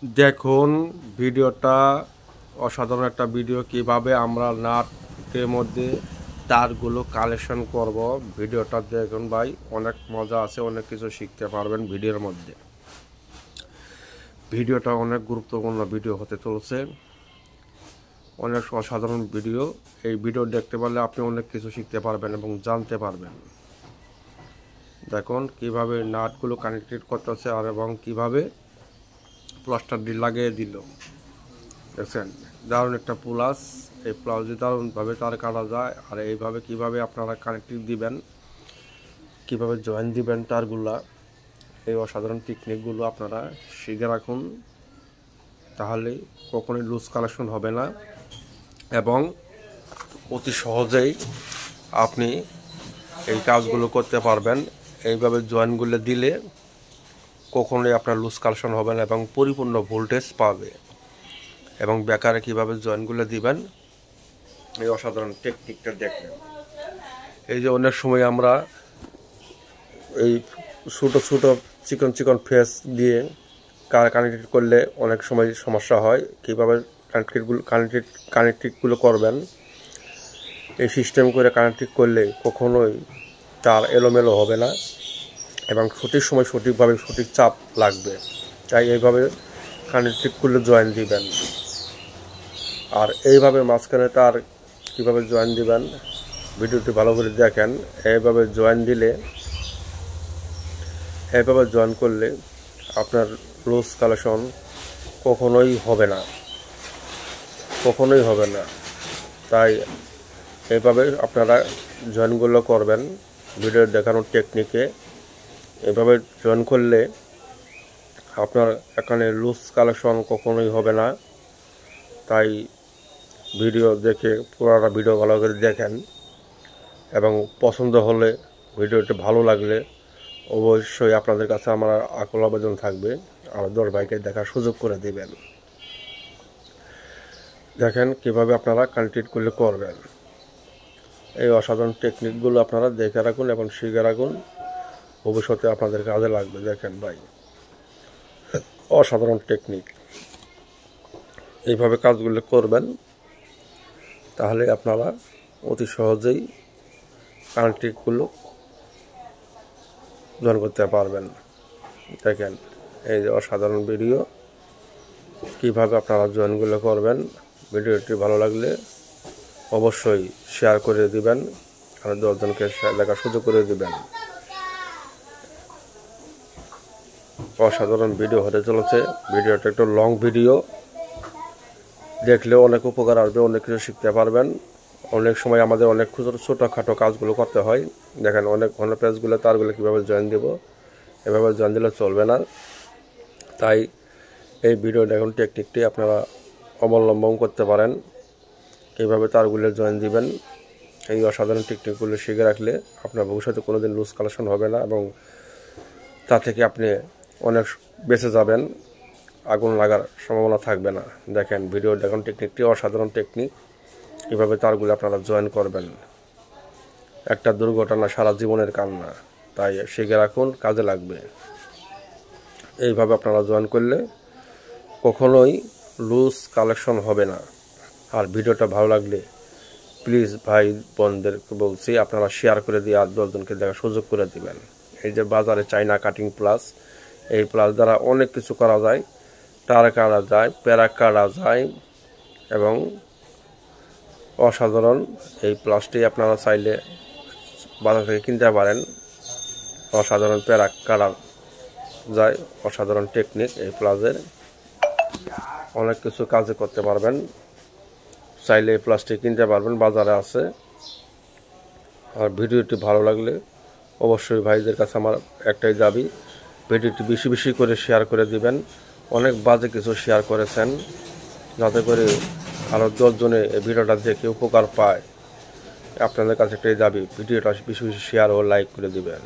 দেখুন ভিডিওটা অসাধারণ একটা ভিডিও, কিভাবে আমরা নাটের মধ্যে তারগুলো কালেকশন করব। ভিডিওটা দেখুন ভাই, অনেক মজা আছে, অনেক কিছু শিখতে পারবেন ভিডিওর মধ্যে। ভিডিওটা অনেক গুরুত্বপূর্ণ ভিডিও হতে চলছে, অনেক অসাধারণ ভিডিও। এই ভিডিও দেখতে পারলে আপনি অনেক কিছু শিখতে পারবেন এবং জানতে পারবেন। দেখুন কিভাবে নাটগুলো কানেক্টেড করতেছে আর এবং কিভাবে প্লাস্টার লাগিয়ে দিল। দেখছেন, দারুণ একটা প্লাস। এই প্লাস দিয়ে দারুণভাবে তার কাটা যায়। আর এইভাবে কিভাবে আপনারা কানেক্টিভ দিবেন, কিভাবে জয়েন দিবেন তারগুলা, এই অসাধারণ টেকনিকগুলো আপনারা শিখে রাখুন, তাহলে কখনোই লুজ কালেকশন হবে না এবং অতি সহজেই আপনি এই কাজগুলো করতে পারবেন। এইভাবে জয়েনগুলো দিলে কখনোই আপনার লুজ কালেকশন হবে না এবং পরিপূর্ণ ভোল্টেজ পাবে। এবং বেকারে কীভাবে জয়েনগুলো দিবেন, এই অসাধারণ টেকনিকটা দেখবেন। এই যে অনেক সময় আমরা এই ছোটো ছোটো চিকন চিকন ফেস দিয়ে কানেক্টেড করলে অনেক সময় সমস্যা হয়। কীভাবে কানেক্টেডগুলো করবেন, এই সিস্টেম করে কানেক্টেড করলে কখনোই তার এলোমেলো হবে না এবং সঠিক সময় সঠিকভাবে সঠিক চাপ লাগবে। তাই এইভাবে কানেক্টেড করলে জয়েন দিবেন। আর এইভাবে মাঝখানে তার কীভাবে জয়েন দিবেন, ভিডিওটি ভালো করে দেখেন। এইভাবে জয়েন দিলে, এইভাবে জয়েন করলে আপনার লুজ কালেকশন কখনোই হবে না, কখনোই হবে না। তাই এইভাবে আপনারা জয়েনগুলো করবেন ভিডিও দেখানোর টেকনিকে। এভাবে জয়েন করলে আপনার এখানে লুজ কালেকশন কখনোই হবে না। তাই ভিডিও দেখে পুরোটা ভিডিও ভালো করে দেখেন এবং পছন্দ হলে, ভিডিওটি ভালো লাগলে অবশ্যই আপনাদের কাছে আমার আকুল আবেদন থাকবে, আমার 10 ভাইকে দেখার সুযোগ করে দেবেন। দেখেন কিভাবে আপনারা কানেক্টেড করলে করবেন। এই অসাধারণ টেকনিকগুলো আপনারা দেখে রাখুন এবং শিখে রাখুন, ভবিষ্যতে আপনাদের কাজে লাগবে। দেখেন ভাই, অসাধারণ টেকনিক। এইভাবে কাজগুলো করবেন, তাহলে আপনারা অতি সহজেই কানেক্টেডগুলো জয়েন করতে পারবেন। দেখেন এই যে অসাধারণ ভিডিও, কিভাবে আপনারা জয়েনগুলো করবেন। ভিডিওটি ভালো লাগলে অবশ্যই শেয়ার করে দিবেন আর 10 জনকে দেখার সুযোগ করে দিবেন। অসাধারণ ভিডিও হতে চলেছে। ভিডিওটা একটু লং ভিডিও, দেখলেও অনেক উপকার আসবে, অনেক কিছু শিখতে পারবেন। অনেক সময় আমাদের অনেক ছোটোখাটো কাজগুলো করতে হয়। দেখেন অনেক ঘন পেজগুলো তারগুলো কীভাবে জয়েন দেব, এভাবে জয়েন দিলে চলবে না। তাই এই ভিডিও দেখুন টেকনিকটি আপনারা অবলম্বন করতে পারেন, কীভাবে তারগুলো জয়েন দিবেন। এই অসাধারণ টেকনিকগুলো শিখে রাখলে আপনার ভবিষ্যতে কোনো দিন লুজ কালেকশন হবে না এবং তা থেকে আপনি অনেক বেঁচে যাবেন, আগুন লাগার সম্ভাবনা থাকবে না। দেখেন ভিডিও দেখুন টেকনিকটি অসাধারণ টেকনিক, কীভাবে তারগুলো আপনারা জয়েন করবেন। একটা দুর্ঘটনা সারা জীবনের কান্না, তাই শিখে রাখুন, কাজে লাগবে। এইভাবে আপনারা জয়েন করলে কখনোই লুজ কালেকশন হবে না। আর ভিডিওটা ভালো লাগলে প্লিজ ভাই বোনদেরকে বলছি, আপনারা শেয়ার করে দিয়ে আর 10 জনকে দেখার সুযোগ করে দিবেন। এই যে বাজারে চাইনা কাটিং প্লাস, এই প্লাস দ্বারা অনেক কিছু করা যায়। টার কাটা যায়, প্যারা কাটা যায় এবং অসাধারণ এই প্লাসটি আপনারা চাইলে বাজার থেকে কিনতে পারেন। অসাধারণ প্যারা কাটা যায়, অসাধারণ টেকনিক এই প্লাসের, অনেক কিছু কাজে করতে পারবেন। চাইলে এই প্লাসটি কিনতে পারবেন, বাজারে আছে। আর ভিডিওটি ভালো লাগলে অবশ্যই ভাইদের কাছে আমার একটাই দাবি, ভিডিওটি বেশি বেশি করে শেয়ার করে দিবেন। অনেক বাজে কিছু শেয়ার করেছেন, যাতে করে আরও 10 জনে এই ভিডিওটা দেখে উপকার পায়। আপনাদের কাছে একটাই দাবি, ভিডিওটা বেশি বেশি শেয়ার ও লাইক করে দিবেন।